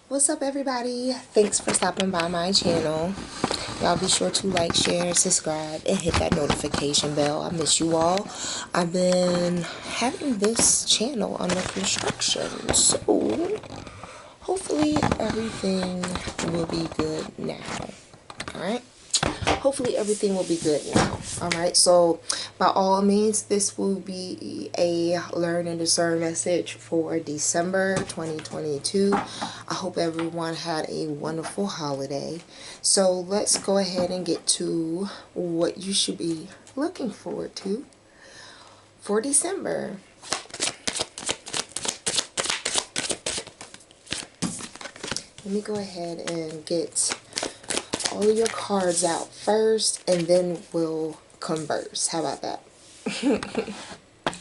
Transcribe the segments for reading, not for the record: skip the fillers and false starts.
What's up, everybody? Thanks for stopping by my channel. Y'all be sure to like, share, subscribe, and hit that notification bell. I miss you all. I've been having this channel under construction, so hopefully everything will be good now. Alright? Hopefully everything will be good now. Alright, so by all means, this will be a learn and discern message for December 2022. I hope everyone had a wonderful holiday. So let's go ahead and get to what you should be looking forward to for December. Let me go ahead and get all of your cards out first, and then we'll converse. How about that?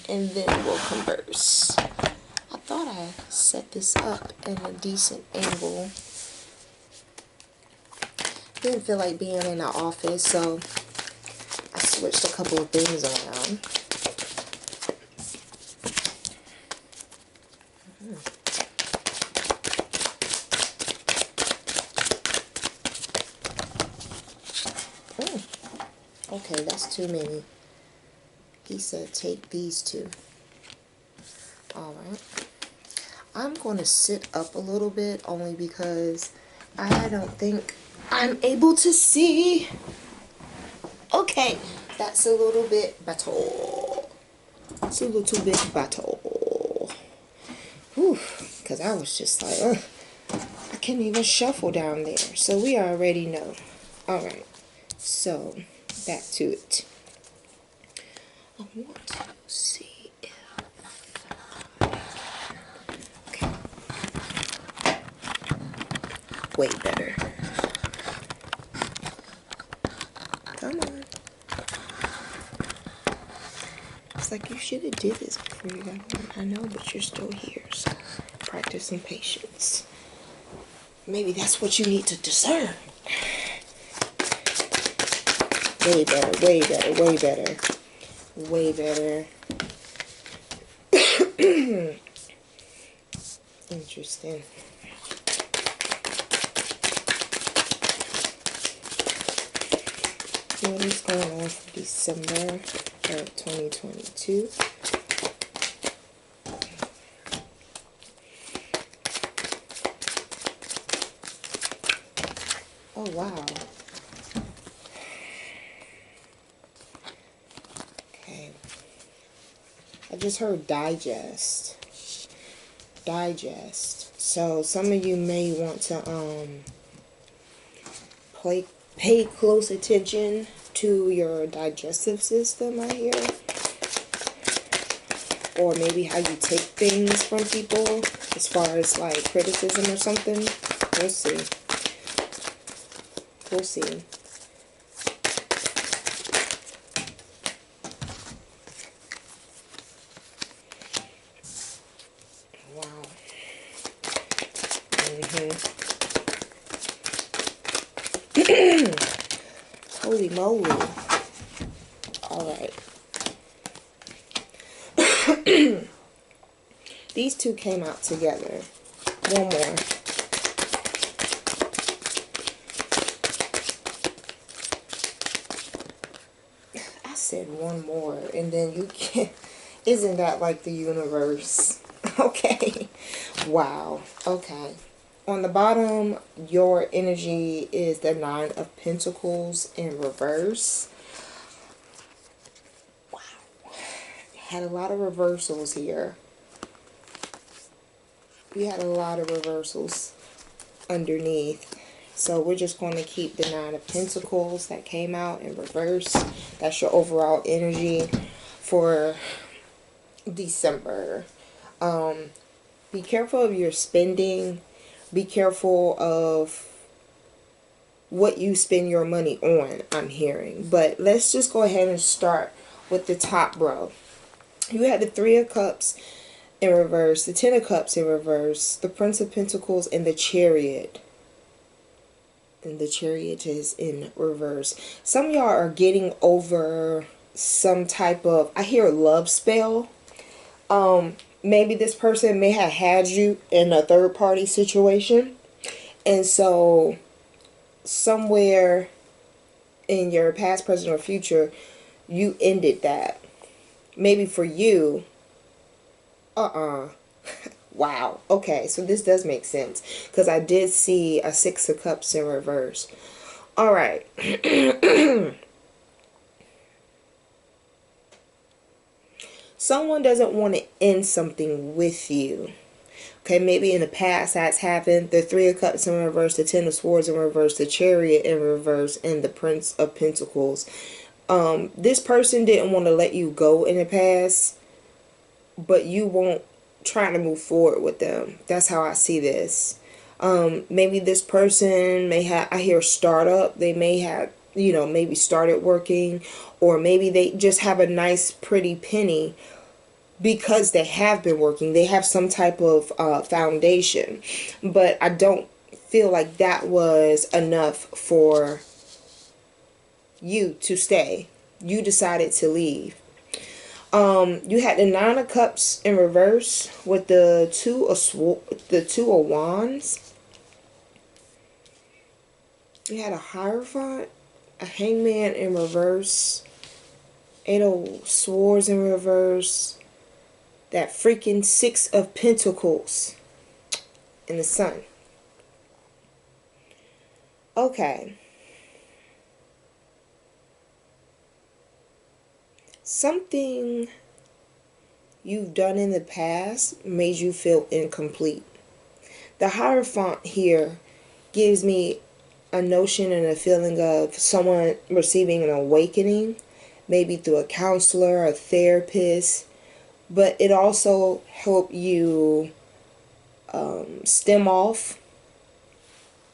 And then we'll converse. I thought I set this up in a decent angle. Didn't feel like being in the office, so I switched a couple of things around. Okay, that's too many. He said take these two. Alright. I'm going to sit up a little bit only because I don't think I'm able to see. Okay, that's a little bit better. It's a little bit better. Whew, because I was just like, I can't even shuffle down there. So we already know. Alright, so back to it. I want to see if... Okay. Way better. Come on. It's like you should have did this before you got on. I know, but you're still here, so practice some patience. Maybe that's what you need to discern. Way better, way better, way better. Way better. Interesting. What is going on for December of 2022? Oh, wow. Okay. I just heard digest. Digest. So some of you may want to pay close attention to your digestive system, I hear. Or maybe how you take things from people as far as like criticism or something. We'll see. We'll see. Wow. Holy moly. Alright. These two came out together. One more. I said one more, and then you can't. Isn't that like the universe? Okay. Wow. Okay. On the bottom, your energy is the Nine of Pentacles in reverse. Wow. Had a lot of reversals here. We had a lot of reversals underneath. So we're just going to keep the Nine of Pentacles that came out in reverse. That's your overall energy for December. Be careful of your spending. Be careful of what you spend your money on, I'm hearing. But let's just go ahead and start with the top row. You had the Three of Cups in reverse, the Ten of Cups in reverse, the Prince of Pentacles, and the Chariot. And the Chariot is in reverse. Some of y'all are getting over some type of, I hear, love spell. Maybe this person may have had you in a third party situation. And so somewhere in your past, present, or future, you ended that. Maybe for you, wow. Okay, so this does make sense because I did see a Six of Cups in reverse. All right. Someone doesn't want to end something with you. Okay, maybe in the past that's happened. The Three of Cups in reverse, the Ten of Swords in reverse, the Chariot in reverse, and the Prince of Pentacles. This person didn't want to let you go in the past, but you won't try to move forward with them. That's how I see this. Maybe this person may have, I hear startup, they may have, maybe started working, or maybe they just have a nice pretty penny because they have been working. They have some type of foundation, but I don't feel like that was enough for you to stay. You decided to leave. You had the Nine of Cups in reverse with the Two of Wands. You had a Hierophant, a Hangman in reverse, Eight of Swords in reverse, that freaking Six of Pentacles in the Sun. Okay. Something you've done in the past made you feel incomplete. The Hierophant here gives me a notion and a feeling of someone receiving an awakening, maybe through a counselor, a therapist, but it also helped you stem off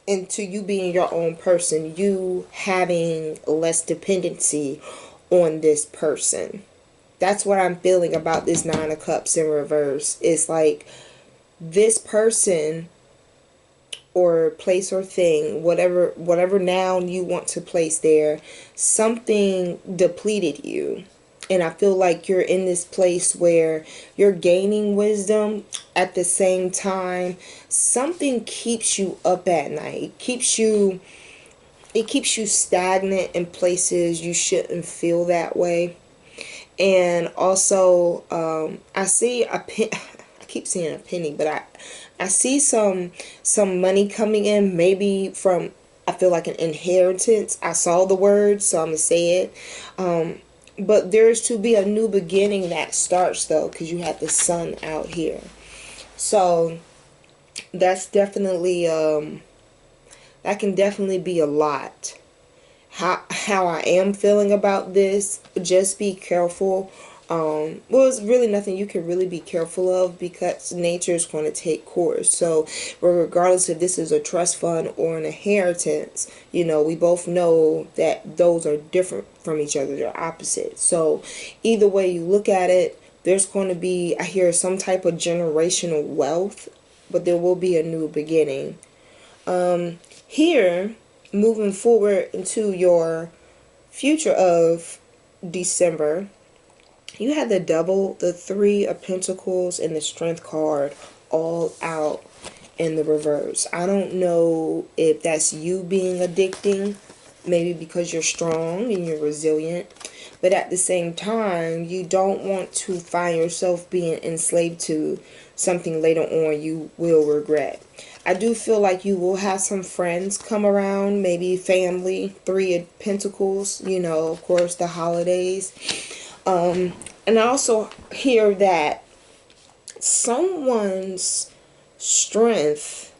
into you being your own person, you having less dependency on this person. That's what I'm feeling about this Nine of Cups in reverse. It's like this person or place or thing, whatever noun you want to place there, something depleted you. And I feel like you're in this place where you're gaining wisdom at the same time. Something keeps you up at night. It keeps you stagnant in places you shouldn't feel that way. And also, I see a pen. I keep seeing a penny, but I see some money coming in, maybe from, I feel like an inheritance. I saw the word, so I'm gonna say it. But there's to be a new beginning that starts though, because you have the sun out here. So that's definitely that can definitely be a lot. How I am feeling about this, just be careful. Well, it's really nothing you can really be careful of because nature is going to take course. So regardless if this is a trust fund or an inheritance, we both know that those are different from each other. They're opposite. So either way you look at it, there's going to be, I hear, some type of generational wealth, but there will be a new beginning. Here, moving forward into your future of December, you had the Devil, the Three of Pentacles, and the Strength card all out in the reverse. I don't know if that's you being addicting, maybe because you're strong and you're resilient, but at the same time, you don't want to find yourself being enslaved to something later on you will regret. I do feel like you will have some friends come around, maybe family, Three of Pentacles, of course, the holidays. And I also hear that someone's strength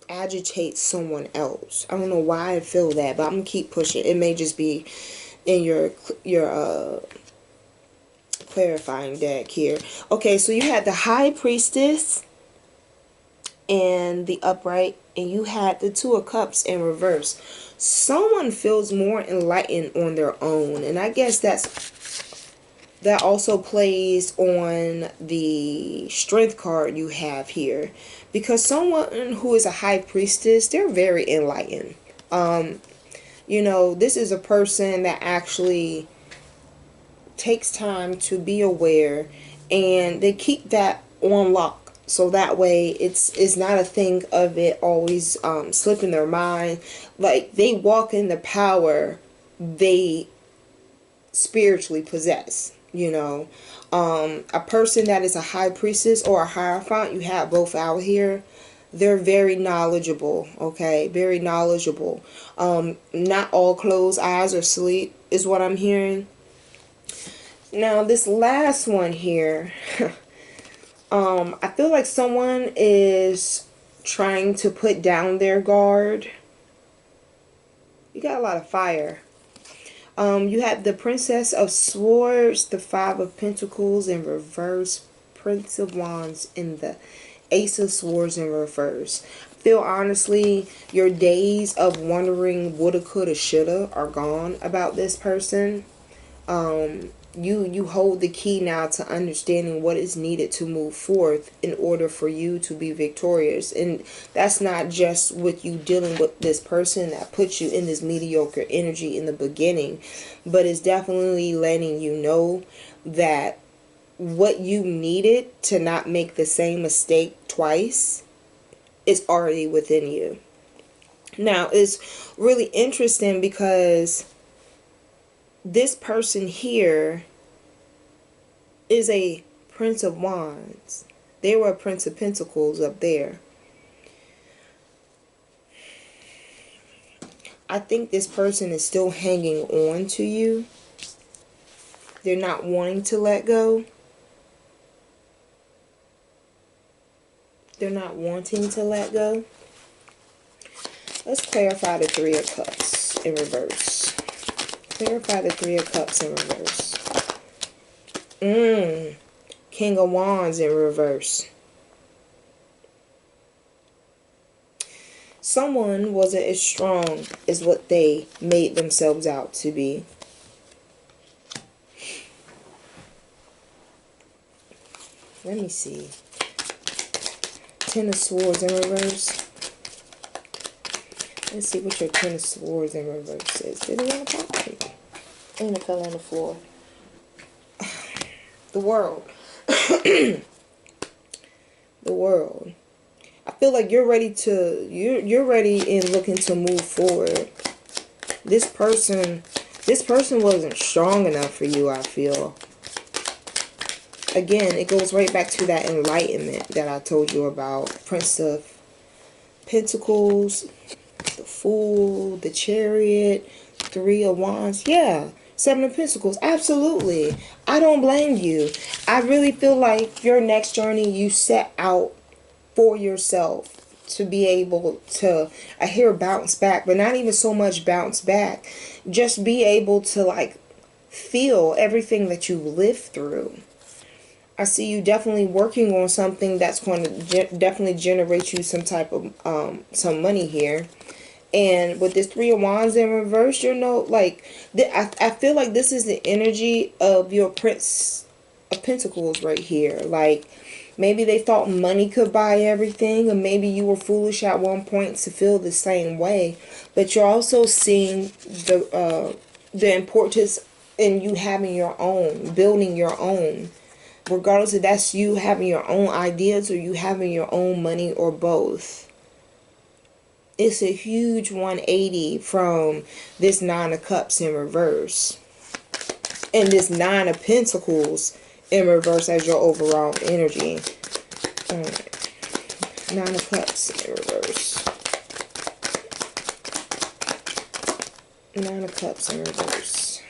agitates someone else. I don't know why I feel that, but I'm gonna keep pushing. It may just be in your clarifying deck here. Okay, so you had the High Priestess and the Upright, and you had the Two of Cups in reverse. Someone feels more enlightened on their own, and I guess that also plays on the Strength card you have here, because someone who is a High Priestess, they're very enlightened. This is a person that actually takes time to be aware, and they keep that on lock. So that way it's not a thing of it always slipping their mind. Like, they walk in the power they spiritually possess, you know. A person that is a high priestess or a hierophant, you have both out here. They're very knowledgeable, okay? Very knowledgeable. Not all closed eyes or sleep is what I'm hearing. Now, this last one here, I feel like someone is trying to put down their guard. You got a lot of fire. You have the Princess of Swords, the Five of Pentacles in reverse, Prince of Wands in the Ace of Swords in reverse. Feel honestly, your days of wondering woulda, coulda, shoulda are gone about this person. You hold the key now to understanding what is needed to move forth in order for you to be victorious. And that's not just with you dealing with this person that puts you in this mediocre energy in the beginning, but it's definitely letting you know that what you needed to not make the same mistake twice is already within you. Now, it's really interesting because this person here is a Prince of Wands. They were a Prince of Pentacles up there. I think this person is still hanging on to you. They're not wanting to let go. They're not wanting to let go. Let's clarify the Three of Cups in reverse. Clarify the Three of Cups in reverse. King of Wands in reverse. Someone wasn't as strong as what they made themselves out to be. Let me see. Ten of Swords in reverse. Let's see what your Ten of Swords in reverse is. Did it on the top? And it fell on the floor. The World. The World. I feel like you're ready to, you're ready and looking to move forward. This person wasn't strong enough for you, I feel. Again, it goes right back to that enlightenment that I told you about. Prince of Pentacles, the Fool, the Chariot, Three of Wands. Yeah, Seven of Pentacles. Absolutely. I don't blame you. I really feel like your next journey you set out for yourself to be able to, I hear bounce back, but not even so much bounce back. Just be able to like feel everything that you lived through. I see you definitely working on something that's going to definitely generate you some type of some money here. And with this Three of Wands in reverse, you know, like I feel like this is the energy of your Prince of Pentacles right here. Like maybe they thought money could buy everything, or maybe you were foolish at one point to feel the same way. But you're also seeing the importance in you having your own, building your own. Regardless if that's you having your own ideas or you having your own money or both. It's a huge 180 from this Nine of Cups in reverse. And this Nine of Pentacles in reverse as your overall energy. Alright. Nine of Cups in reverse. Nine of Cups in reverse.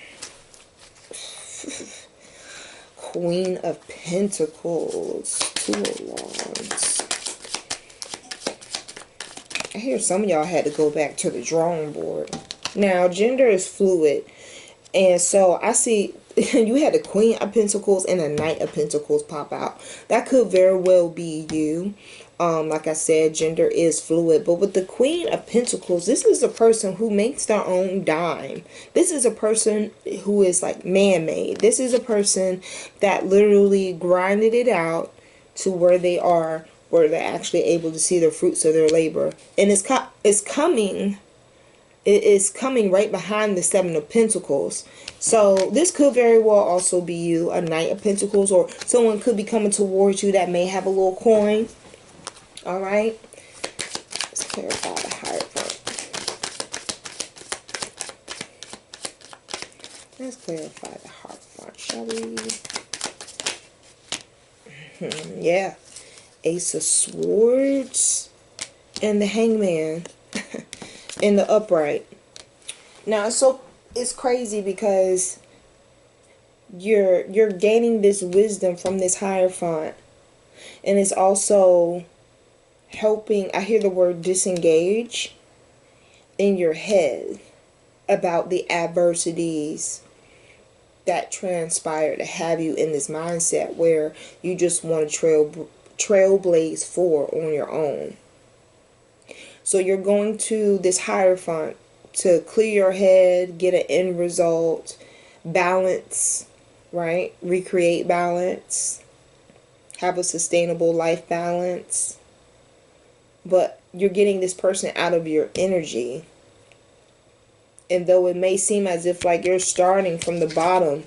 Queen of Pentacles, Two of Wands. I hear some of y'all had to go back to the drawing board. Now, gender is fluid. And so I see you had the Queen of Pentacles and a Knight of Pentacles pop out. That could very well be you. Like I said, gender is fluid. But with the Queen of Pentacles, this is a person who makes their own dime. This is a person who is like man-made. This is a person that literally grinded it out to where they are, where they're actually able to see the fruits of their labor. And it's coming It is coming right behind the Seven of Pentacles. So this could very well also be you, a Knight of Pentacles, or someone could be coming towards you that may have a little coin. All right. Let's clarify the Hierophant. Let's clarify the Hierophant, shall we? Yeah. Ace of Swords and the Hangman in the upright. Now, so it's crazy because you're gaining this wisdom from this Hierophant, and it's also helping. I hear the word disengage in your head about the adversities that transpire to have you in this mindset where you just want to trailblaze forward on your own. So you're going to this Hierophant to clear your head, get an end result, balance, right? Recreate balance, have a sustainable life balance. But you're getting this person out of your energy. And though it may seem as if like you're starting from the bottom,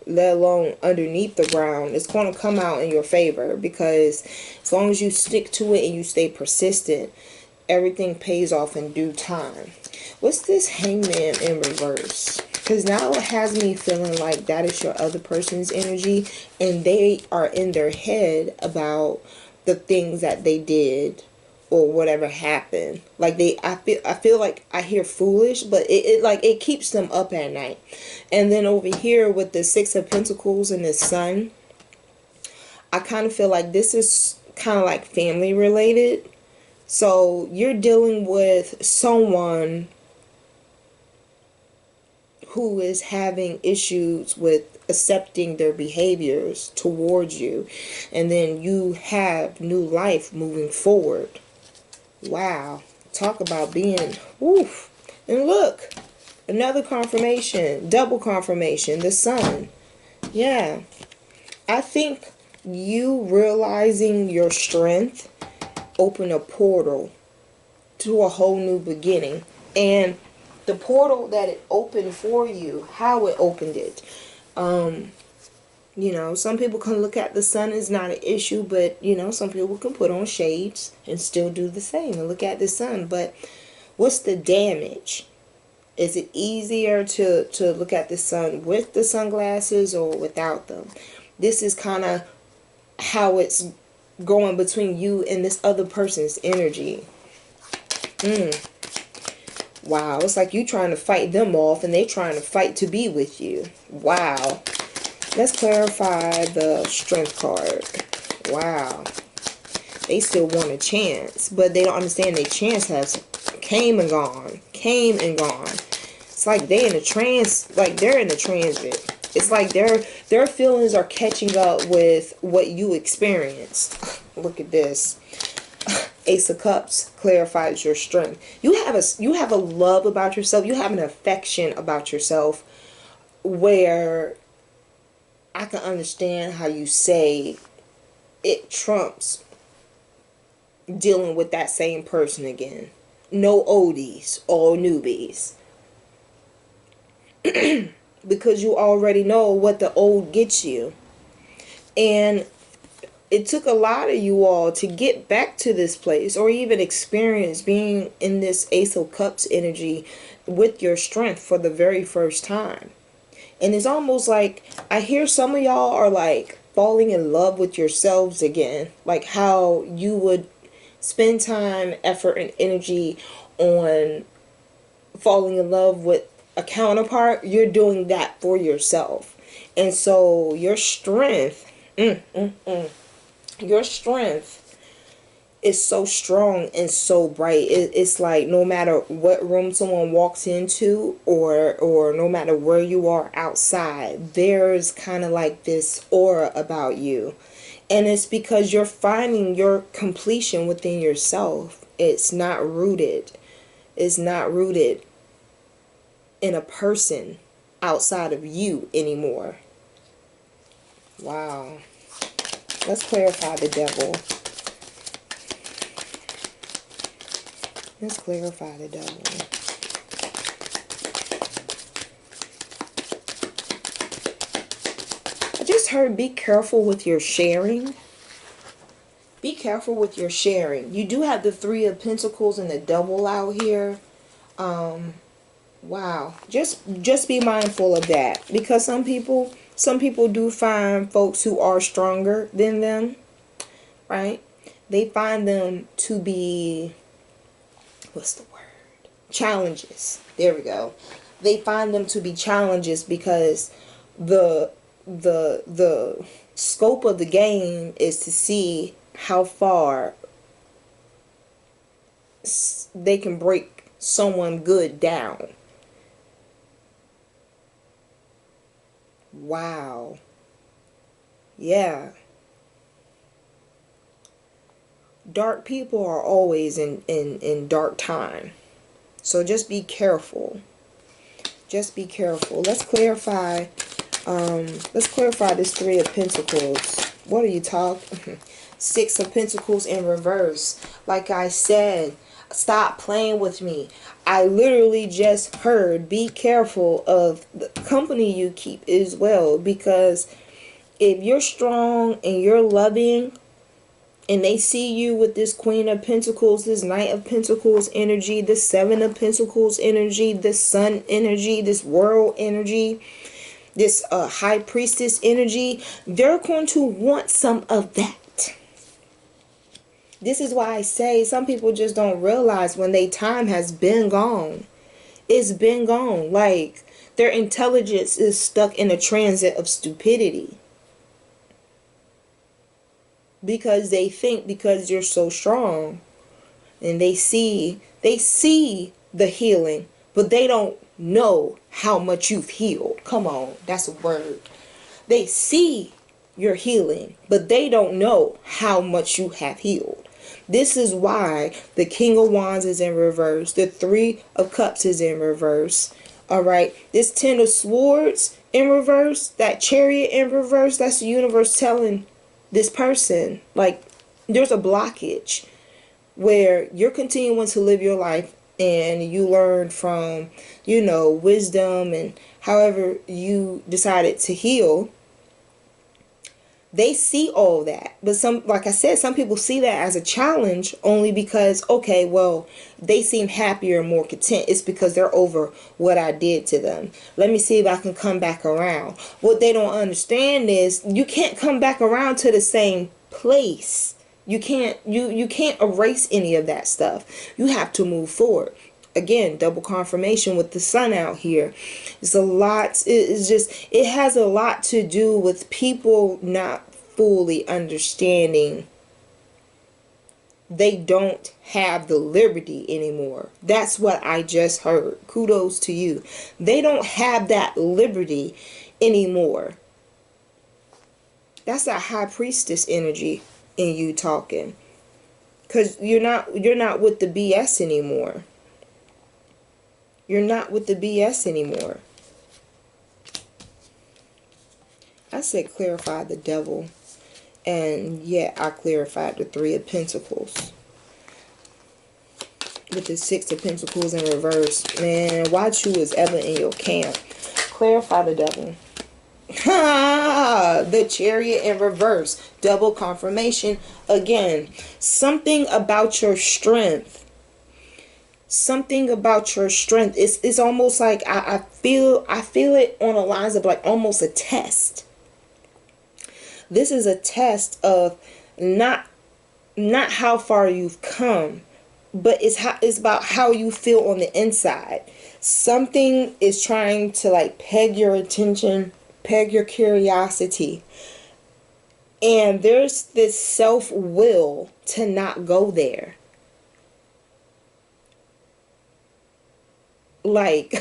let alone underneath the ground, it's going to come out in your favor, because as long as you stick to it and you stay persistent, everything pays off in due time. What's this Hangman in reverse? Because now it has me feeling like that is your other person's energy, and they are in their head about the things that they did or whatever happened. Like I feel like I hear foolish, but it keeps them up at night. And then over here with the Six of Pentacles and the Sun, I kind of feel like this is kind of like family related. So you're dealing with someone who is having issues with accepting their behaviors towards you, and then you have new life moving forward. Wow. Talk about being, woof. And look, another confirmation, double confirmation, the Sun. Yeah. I think you realizing your strength opened a portal to a whole new beginning. And the portal that it opened for you, how it opened it. You know, some people can look at the Sun as not an issue, but, you know, some people can put on shades and still do the same and look at the Sun. But what's the damage? Is it easier to look at the Sun with the sunglasses or without them? This is kind of how it's going between you and this other person's energy. Wow, it's like you trying to fight them off and they trying to fight to be with you. Wow. Let's clarify the Strength card. Wow. They still want a chance, but they don't understand their chance has came and gone. Came and gone. It's like they in a trance, like they're in a transit. It's like their feelings are catching up with what you experienced. Look at this. Ace of Cups clarifies your strength. You have a love about yourself. You have an affection about yourself where I can understand how you say it trumps dealing with that same person again. No oldies, all newbies. Because you already know what the old gets you. And it took a lot of you all to get back to this place, or even experience being in this Ace of Cups energy with your strength for the very first time. And it's almost like I hear some of y'all are like falling in love with yourselves again. Like how you would spend time, effort, and energy on falling in love with a counterpart. You're doing that for yourself. And so your strength, your strength is so strong and so bright. It's like no matter what room someone walks into, or no matter where you are outside, there's kind of like this aura about you. And it's because you're finding your completion within yourself. It's not rooted. It's not rooted in a person outside of you anymore. Wow. Let's clarify the Devil. Let's clarify the Devil. just heard be careful with your sharing. Be careful with your sharing. You do have the Three of Pentacles and the Double out here. Wow. Just be mindful of that. Because some people do find folks who are stronger than them. Right? They find them to be, what's the word? Challenges. There we go. They find them to be challenges because the scope of the game is to see how far they can break someone good down. Wow. Yeah. Dark people are always in dark time. So just be careful. Just be careful. Let's clarify this Three of Pentacles. What are you talking? Six of Pentacles in reverse. Like I said, stop playing with me. I literally just heard be careful of the company you keep as well. Because if you're strong and you're loving, and they see you with this Queen of Pentacles, this Knight of Pentacles energy, this Seven of Pentacles energy, this Sun energy, this World energy, this High Priestess energy, they're going to want some of that. This is why I say some people just don't realize when their time has been gone. It's been gone. Like, their intelligence is stuck in a transit of stupidity. Because they think because you're so strong and they see the healing, but they don't know how much you've healed. Come on, that's a word. They see your healing, but they don't know how much you have healed. This is why the King of Wands is in reverse. The Three of Cups is in reverse. All right. This Ten of Swords in reverse. That Chariot in reverse. That's the universe telling this person, like, there's a blockage where you're continuing to live your life and you learn from, you know, wisdom and however you decided to heal. They see all that. But some, like I said, some people see that as a challenge only because, okay, well, they seem happier and more content. It's because they're over what I did to them. Let me see if I can come back around. What they don't understand is you can't come back around to the same place. You can't erase any of that stuff. You have to move forward. Again, double confirmation with the sun out here. It's a lot. It has a lot to do with people not fully understanding they don't have the liberty anymore. That's what I just heard. Kudos to you. They don't have that liberty anymore. That's that High Priestess energy in you talking. Because you're not with the BS anymore. You're not with the BS anymore. I said clarify the devil. And yeah, I clarified the Three of Pentacles. With the Six of Pentacles in reverse. Man, watch who is ever in your camp. Clarify the devil. The Chariot in reverse. Double confirmation. Again, something about your strength. Something about your strength. It's almost like I feel it on the lines of like almost a test. This is a test of not how far you've come, but it's about how you feel on the inside. Something is trying to like peg your attention, peg your curiosity. And there's this self-will to not go there. Like,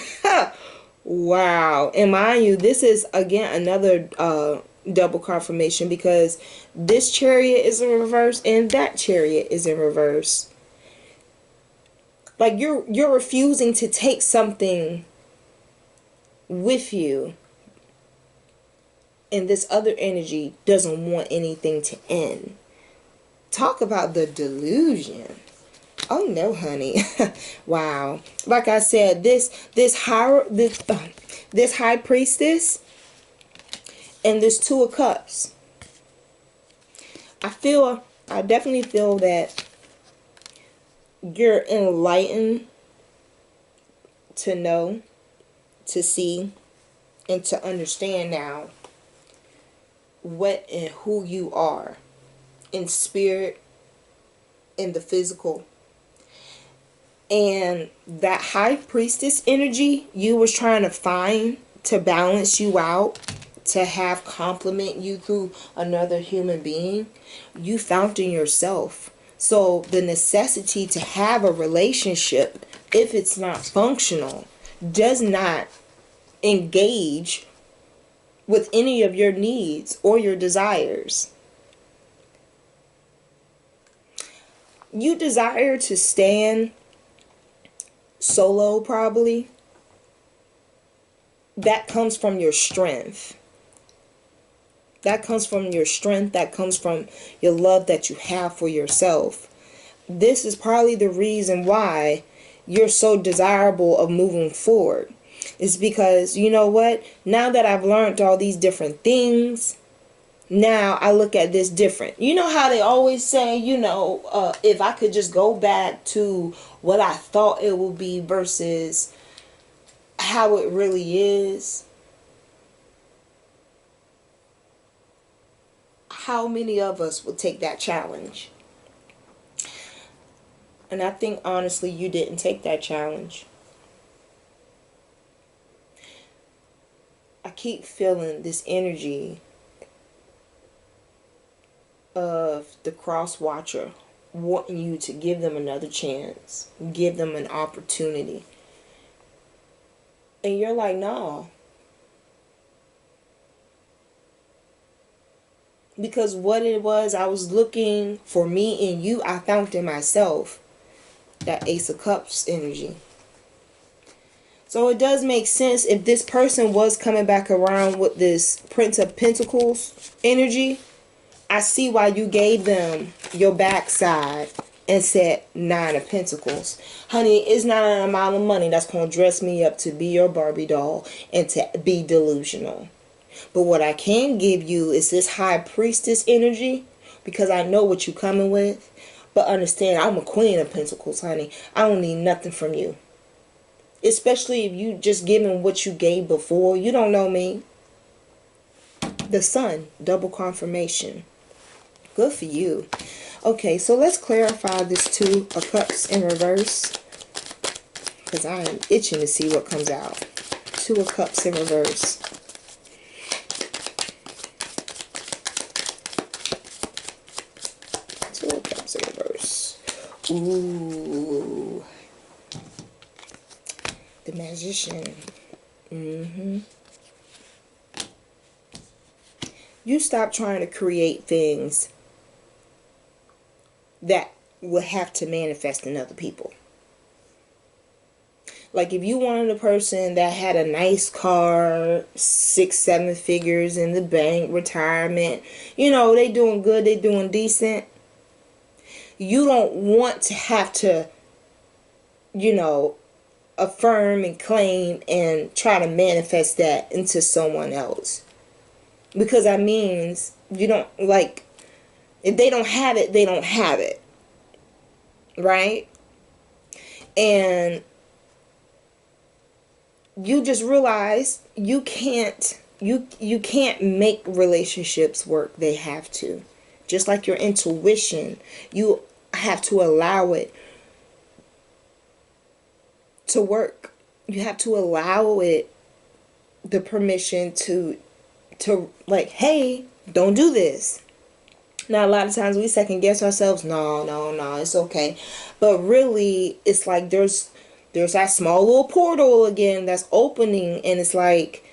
wow. And mind you, this is again another double confirmation because this Chariot is in reverse and that Chariot is in reverse. Like you're refusing to take something with you, and this other energy doesn't want anything to end. Talk about the delusion. Oh no, honey. Wow. Like I said, this High Priestess And this Two of Cups. I definitely feel that you're enlightened to know, to see, and to understand now what and who you are in spirit, in the physical. And that high priestess energy you was trying to find to balance you out, to have complement you through another human being, you found in yourself. So the necessity to have a relationship, if it's not functional, does not engage with any of your needs or your desires. You desire to stand solo, probably. That comes from your strength. That comes from your strength. That comes from your love that you have for yourself. This is probably the reason why you're so desirable of moving forward. It's because, you know what? Now that I've learned all these different things, now I look at this different. You know how they always say, if I could just go back to what I thought it would be versus how it really is. How many of us would take that challenge? And I think honestly you didn't take that challenge. I keep feeling this energy of the cross watcher wanting you to give them another chance, give them an opportunity. And you're like, no. Because what it was, I was looking for me and you, I found in myself. That Ace of Cups energy. So it does make sense if this person was coming back around with this Prince of Pentacles energy. I see why you gave them your backside and said Nine of Pentacles. Honey, it's not an amount of money that's going to dress me up to be your Barbie doll and to be delusional. But what I can give you is this High Priestess energy, because I know what you're coming with. But understand, I'm a Queen of Pentacles, honey. I don't need nothing from you. Especially if you just giving what you gave before. You don't know me. The Sun, double confirmation. Good for you. Okay, so let's clarify this Two of Cups in reverse. Because I am itching to see what comes out. Two of Cups in reverse. Two of Cups in reverse. Ooh. The Magician. You stop trying to create things that will have to manifest in other people. Like if you wanted a person that had a nice car, 6-7 figures in the bank, retirement, they doing good, they doing decent. You don't want to have to, affirm and claim and try to manifest that into someone else. Because that means you don't, like, if they don't have it, they don't have it. Right? And you just realize you can't make relationships work. They have to. Just like your intuition, you have to allow it to work. You have to allow it the permission to like, hey, don't do this. Now, a lot of times we second guess ourselves. No, it's okay. But really, it's like there's that small little portal again that's opening, and it's like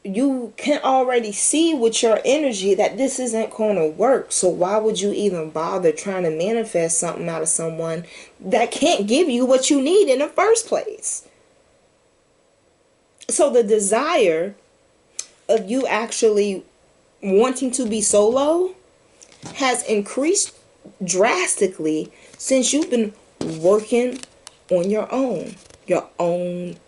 you can already see with your energy that this isn't going to work. So why would you even bother trying to manifest something out of someone that can't give you what you need in the first place? So the desire of you actually wanting to be solo has increased drastically since you've been working on your own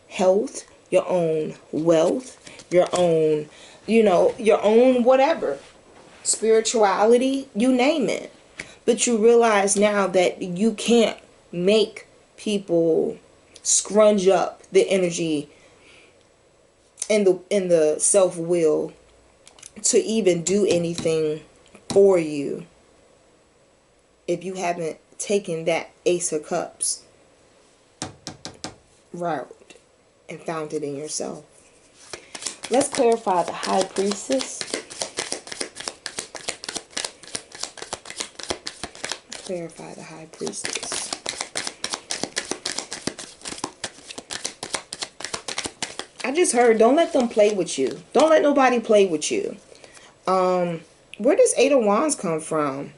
health, your own wealth, your own your own whatever, spirituality, you name it. But you realize now that you can't make people scrunge up the energy and the self-will to even do anything for you if you haven't taken that Ace of Cups route and found it in yourself. Let's clarify the High Priestess. Clarify the High Priestess. I just heard, don't let them play with you. Don't let nobody play with you. Where does Eight of Wands come from?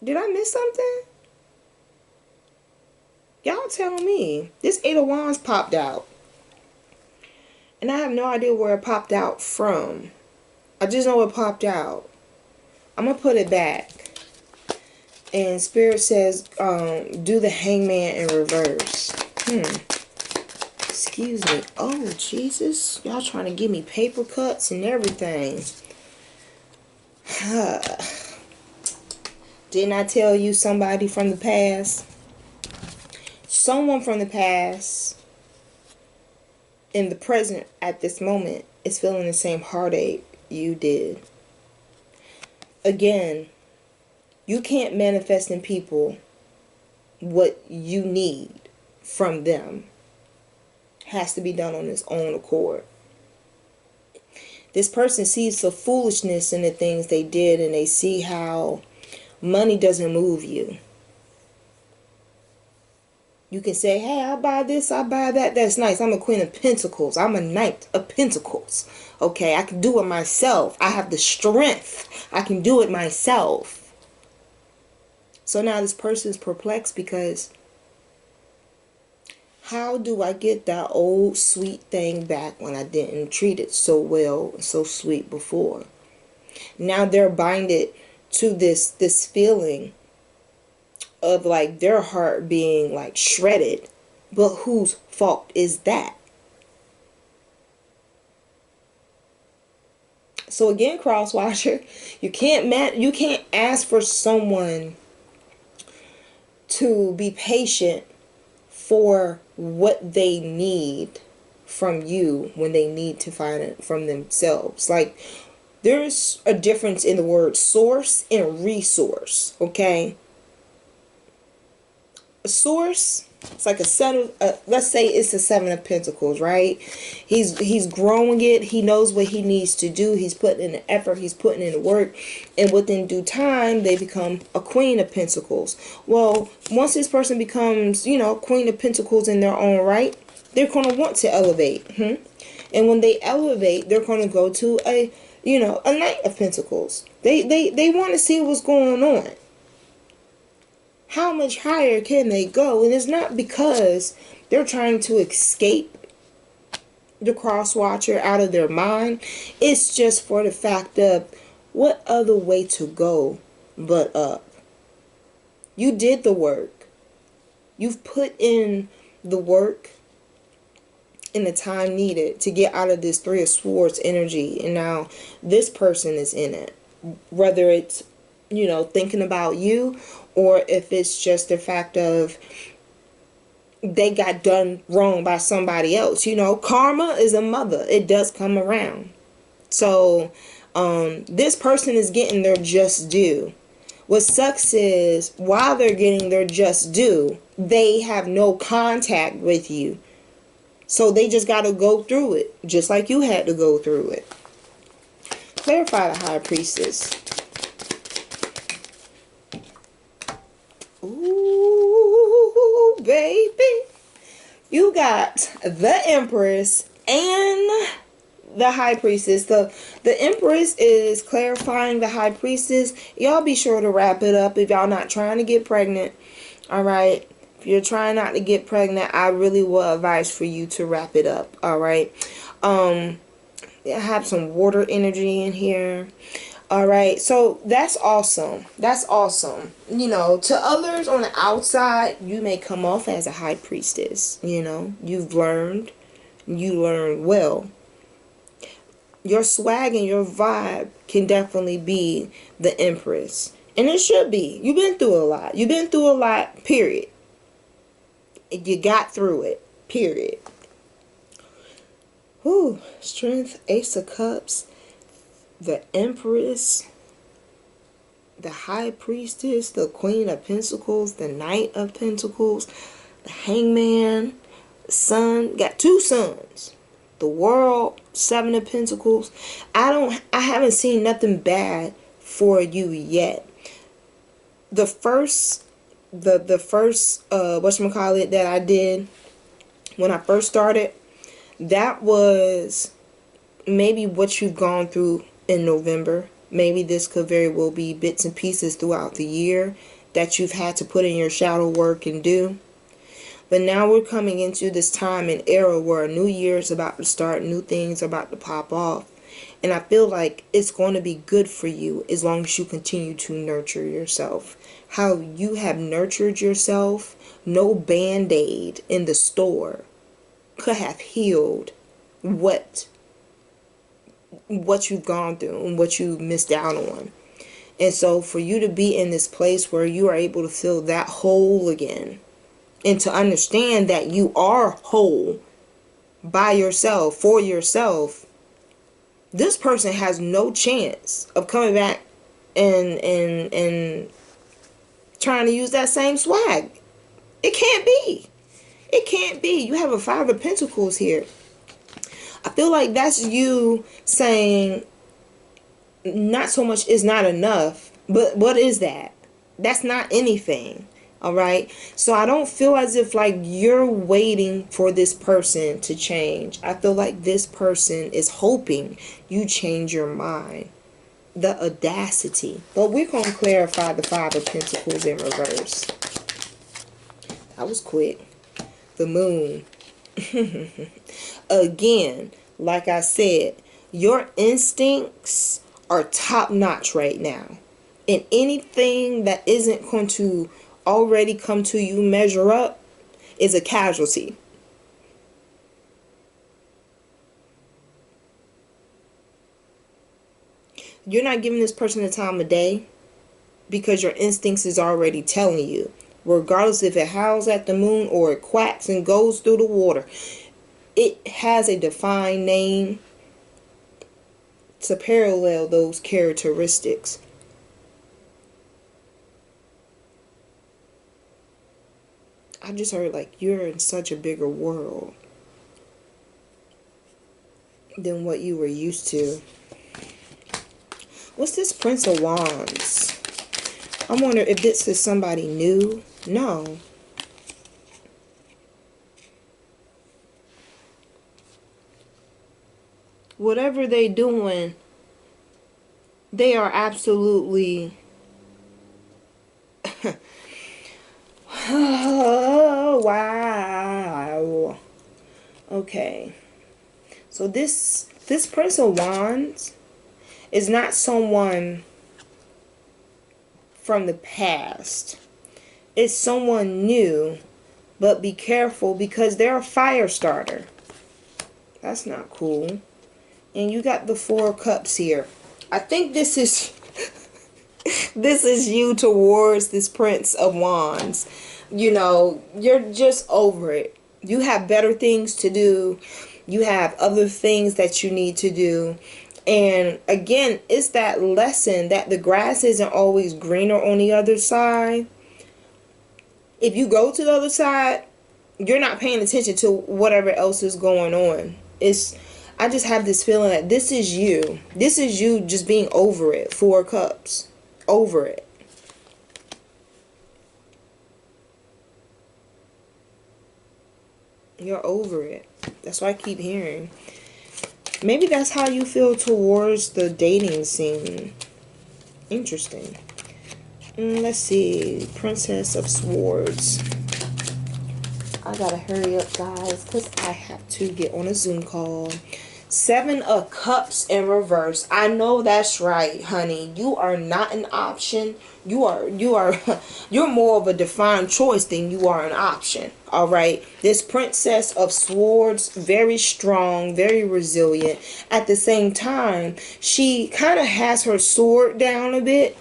Did I miss something? Y'all tell me. This Eight of Wands popped out. And I have no idea where it popped out from. I just know it popped out. I'm going to put it back. And Spirit says, do the Hangman in reverse. Excuse me. Oh, Jesus. Y'all trying to give me paper cuts and everything. Didn't I tell you somebody from the past? Someone from the past in the present at this moment is feeling the same heartache you did. Again, you can't manifest in people what you need from them. It has to be done on its own accord. This person sees the foolishness in the things they did, and they see how money doesn't move you. You can say, hey, I'll buy this, I'll buy that. That's nice. I'm a Queen of Pentacles. I'm a Knight of Pentacles. Okay, I can do it myself. I have the strength. I can do it myself. So now this person is perplexed because how do I get that old sweet thing back when I didn't treat it so well and so sweet before? Now they're binded to this feeling of like their heart being like shredded. But whose fault is that? So again, crosswatcher, you can't ask for someone to be patient for what they need from you when they need to find it from themselves. Like, there's a difference in the word source and resource, okay? A source, it's like let's say it's the Seven of Pentacles, right? He's growing it. He knows what he needs to do. He's putting in the effort. He's putting in the work. And within due time, they become a Queen of Pentacles. Well, once this person becomes, Queen of Pentacles in their own right, they're going to want to elevate. And when they elevate, they're going to go to a Knight of Pentacles. They want to see what's going on. How much higher can they go? And it's not because they're trying to escape the crosswatcher out of their mind. It's just for the fact of what other way to go but up. You did the work. You've put in the work and the time needed to get out of this Three of Swords energy. And now this person is in it. Whether it's, thinking about you, or if it's just the fact of they got done wrong by somebody else. Karma is a mother. It does come around. So this person is getting their just due. What sucks is while they're getting their just due, they have no contact with you. So they just got to go through it, just like you had to go through it. Clarify the High Priestess. Ooh, baby. You got the Empress and the High Priestess. The Empress is clarifying the High Priestess. Y'all be sure to wrap it up if y'all not trying to get pregnant. Alright. If you're trying not to get pregnant, I really will advise for you to wrap it up. Alright. I have some water energy in here. Alright, so that's awesome. That's awesome. To others on the outside, you may come off as a High Priestess. You've learned. you learn well. Your swag and your vibe can definitely be the Empress. And it should be. You've been through a lot. You've been through a lot, period. You got through it, period. Whew. Strength, Ace of Cups, the Empress, the High Priestess, the Queen of Pentacles, the Knight of Pentacles, the Hangman, the Sun. Got two suns. The World, Seven of Pentacles. I haven't seen nothing bad for you yet. The first whatchamacallit that I did when I first started, that was maybe what you've gone through in November. Maybe this could very well be bits and pieces throughout the year that you've had to put in your shadow work and do. But now we're coming into this time and era where a new year is about to start. New things are about to pop off. And I feel like it's going to be good for you as long as you continue to nurture yourself. How you have nurtured yourself, no band-aid in the store could have healed what you've gone through and what you missed out on. And so for you to be in this place where you are able to fill that hole again, and to understand that you are whole by yourself, for yourself, this person has no chance of coming back and trying to use that same swag. It can't be. It can't be. You have a Five of Pentacles here. I feel like that's you saying not so much is not enough, but what is that? That's not anything. All right. So I don't feel as if like you're waiting for this person to change. I feel like this person is hoping you change your mind. The audacity. But we're going to clarify the Five of Pentacles in reverse. That was quick. The Moon. Again, like I said, your instincts are top notch right now. And anything that isn't going to already come to you measure up is a casualty. You're not giving this person the time of day because your instincts is already telling you, regardless if it howls at the moon or it quacks and goes through the water, it has a defined name to parallel those characteristics. I just heard like you're in such a bigger world than what you were used to. What's this Prince of Wands? I wonder if this is somebody new. No. Whatever they doing, they are absolutely oh, wow. Okay. So this Prince of Wands is not someone from the past. It's someone new, but be careful because they're a fire starter. That's not cool. And you got the Four of Cups here. I think this is this is you towards this Prince of Wands. You know, you're just over it. You have better things to do. You have other things that you need to do. And again, it's that lesson that the grass isn't always greener on the other side. If you go to the other side, you're not paying attention to whatever else is going on. I just have this feeling that this is you. This is you just being over it. Four Cups. Over it. You're over it. That's what I keep hearing. Maybe that's how you feel towards the dating scene. Interesting. Let's see. Princess of Swords. I gotta hurry up, guys, because I have to get on a Zoom call. Seven of Cups in reverse. I know that's right, honey. You are not an option. You are you're more of a defined choice than you are an option. All right. This Princess of Swords, very strong, very resilient. At the same time, she kind of has her sword down a bit.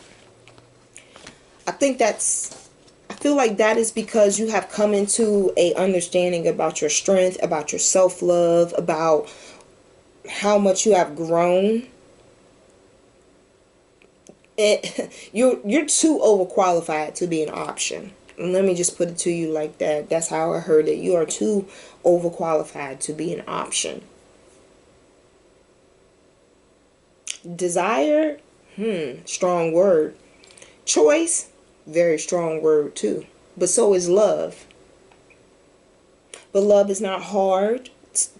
I feel like that is because you have come into a understanding about your strength, about your self-love, about how much you have grown. You're too overqualified to be an option. And let me just put it to you like that. That's how I heard it. You are too overqualified to be an option. Desire, strong word. Choice, very strong word too. But so is love. But love is not hard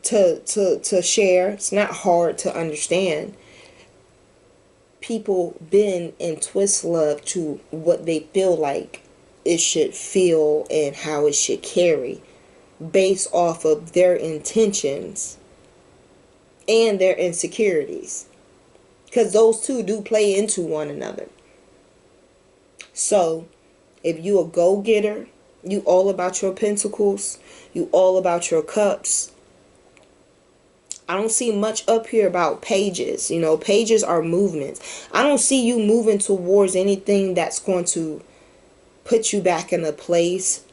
to share. It's not hard to understand. People bend and twist love to what they feel like it should feel and how it should carry based off of their intentions and their insecurities, because those two do play into one another. So if you a go-getter, you all about your pentacles, you all about your cups, I don't see much up here about pages. You know, pages are movements. I don't see you moving towards anything that's going to put you back in a place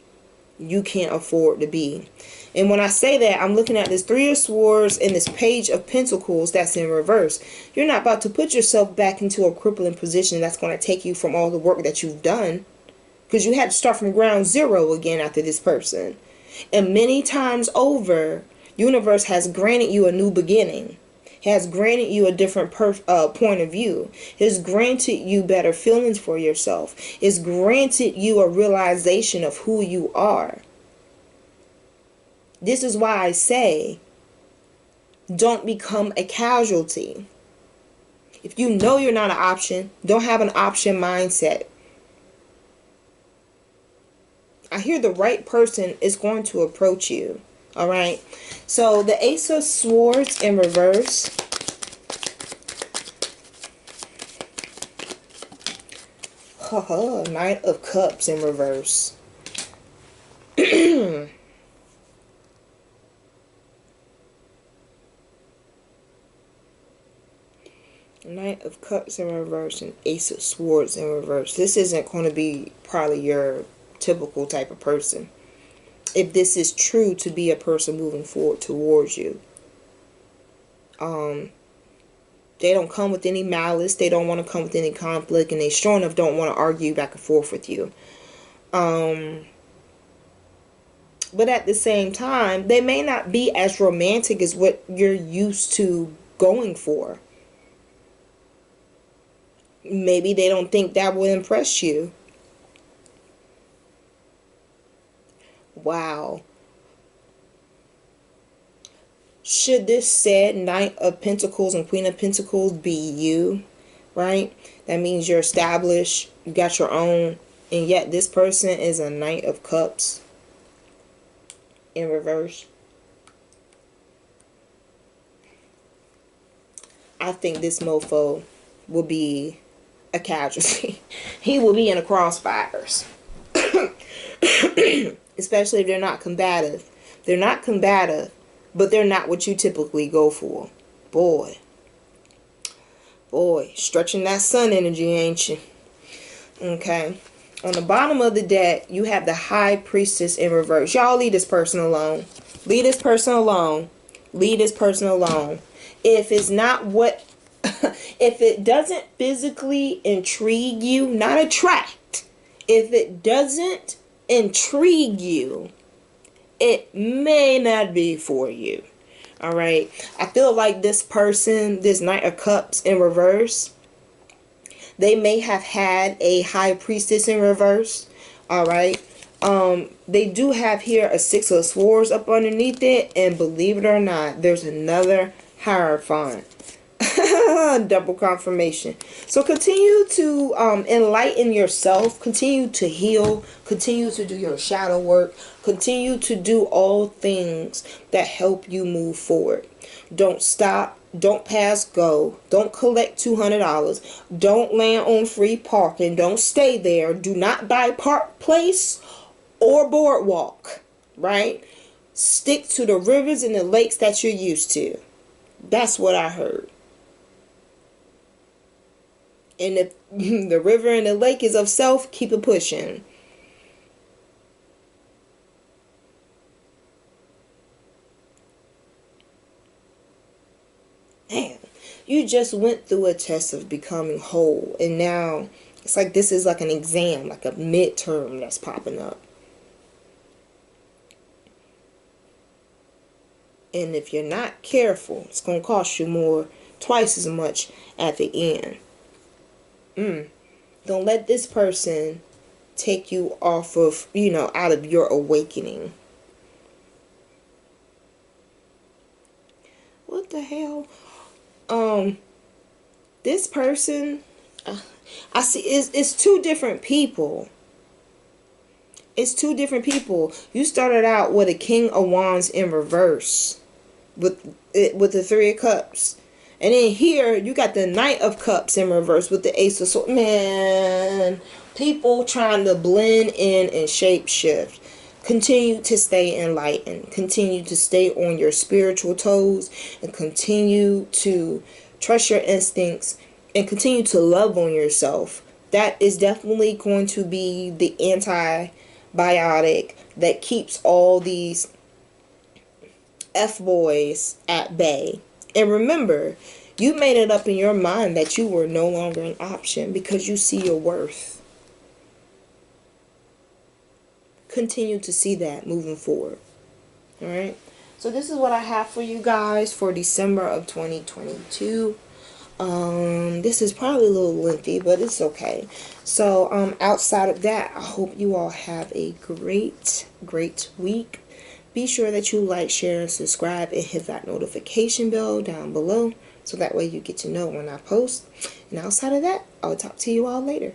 you can't afford to be. And when I say that, I'm looking at this Three of Swords and this Page of Pentacles that's in reverse. You're not about to put yourself back into a crippling position that's going to take you from all the work that you've done. Because you had to start from ground zero again after this person. And many times over, universe has granted you a new beginning, has granted you a different point of view, has granted you better feelings for yourself, has granted you a realization of who you are. This is why I say, don't become a casualty. If you know you're not an option, don't have an option mindset. I hear the right person is going to approach you. All right, so the Ace of Swords in reverse. Knight of Cups in reverse. Knight of Cups in reverse and Ace of Swords in reverse. This isn't going to be probably your typical type of person. If this is true to be a person moving forward towards you. They don't come with any malice. They don't want to come with any conflict. And they sure enough don't want to argue back and forth with you. But at the same time, they may not be as romantic as what you're used to going for. Maybe they don't think that will impress you. Wow. Should this said Knight of Pentacles and Queen of Pentacles be you, right? That means you're established, you got your own, and yet this person is a Knight of Cups in reverse. I think this mofo will be a casualty. He will be in the crossfires. Especially if they're not combative. They're not combative, but they're not what you typically go for. Boy, stretching that sun energy, ain't you? Okay. On the bottom of the deck, you have the High Priestess in reverse. Y'all leave this person alone. Leave this person alone. Leave this person alone. If it's not what, if it doesn't physically intrigue you, not attract. If it doesn't intrigue you, it may not be for you. All right, I feel like this person, this Knight of Cups in reverse, they may have had a High Priestess in reverse. All right, they do have here a Six of Swords up underneath it, and believe it or not, there's another Hierophant. Double confirmation. So continue to enlighten yourself. Continue to heal. Continue to do your shadow work. Continue to do all things that help you move forward. Don't stop. Don't pass go. Don't collect $200. Don't land on free parking. Don't stay there. Do not buy Park Place or Boardwalk. Right? Stick to the rivers and the lakes that you're used to. That's what I heard. And if the river and the lake is of self, keep it pushing. Man, you just went through a test of becoming whole. And now it's like this is like an exam, like a midterm that's popping up. And if you're not careful, it's going to cost you more, twice as much at the end. Don't let this person take you off of, out of your awakening. What the hell? This person, I see, it's two different people. It's two different people. You started out with a King of Wands in reverse, with the Three of Cups. And then here, you got the Knight of Cups in reverse with the Ace of Swords. Man, people trying to blend in and shape shift. Continue to stay enlightened. Continue to stay on your spiritual toes. And continue to trust your instincts. And continue to love on yourself. That is definitely going to be the antibiotic that keeps all these F-boys at bay. And remember, you made it up in your mind that you were no longer an option because you see your worth. Continue to see that moving forward. Alright? So this is what I have for you guys for December of 2022. This is probably a little lengthy, but it's okay. So, outside of that, I hope you all have a great week. Be sure that you like, share, and subscribe, and hit that notification bell down below so that way you get to know when I post. And outside of that, I'll talk to you all later.